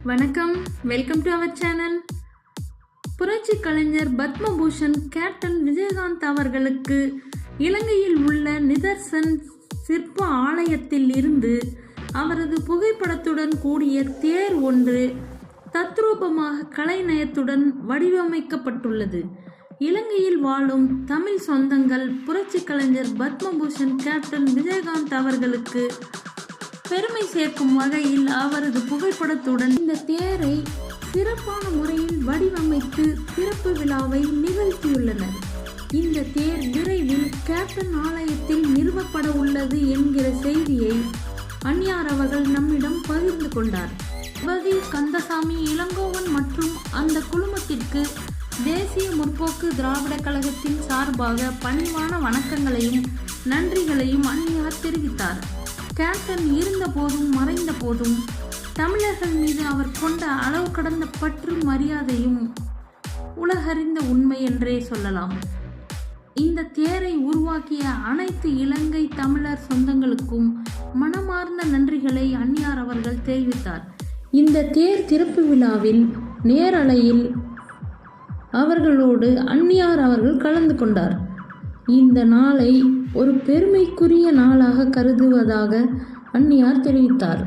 வணக்கம், welcome to our channel. புரட்சி கலைஞர் Padma Bhushan captain Vijayakanth அவர்களுக்கு இலங்கையில் உள்ள நிதர்சன் சிற்ப ஆலயத்தில் இருந்து அவரது புகைப்படத்துடன் கூடிய தேர் ஒன்று தத்ரூபமாக கலைநயத்துடன் வடிவமைக்கப்பட்டுள்ளது. இலங்கையில் வாழும் தமிழ் சொந்தங்கள் புரட்சி கலைஞர் பத்மபூஷன் கேப்டன் விஜயகாந்த் அவர்களுக்கு பெருமை சேர்க்கும் வகையில் அவரது புகைப்படத்துடன் இந்த தேரை சிறப்பான முறையில் வடிவமைத்து திறப்பு விழாவை நிகழ்த்தியுள்ளனர். இந்த தேர் விரைவில் கேப்டன் ஆலயத்தில் நிறுவப்பட உள்ளது என்கிற செய்தியை அந்நியார் அவர்கள் நம்மிடம் பகிர்ந்து கொண்டார். பதில் கந்தசாமி இளங்கோவன் மற்றும் அந்த குழுமத்திற்கு தேசிய முற்போக்கு திராவிட கழகத்தின் சார்பாக பணிவான வணக்கங்களையும் நன்றிகளையும் அந்நியார் தெரிவித்தார். கேப்டன் இருந்த போதும் மறைந்த போதும் தமிழர்கள் மீது அவர் கொண்ட அளவு கடந்த பற்று மரியாதையும் உலகறிந்த உண்மை என்றே சொல்லலாம். இந்த தேரை உருவாக்கிய அனைத்து இலங்கை தமிழர் சொந்தங்களுக்கும் மனமார்ந்த நன்றிகளை அந்நியார் அவர்கள் தெரிவித்தார். இந்த தேர் திறப்பு விழாவில் நேரலையில் அவர்களோடு அந்நியார் அவர்கள் கலந்து கொண்டார். இந்த நாளை ஒரு பெருமைக்குரிய நாளாக கருதுவதாக அந்நியார் தெரிவித்தார்.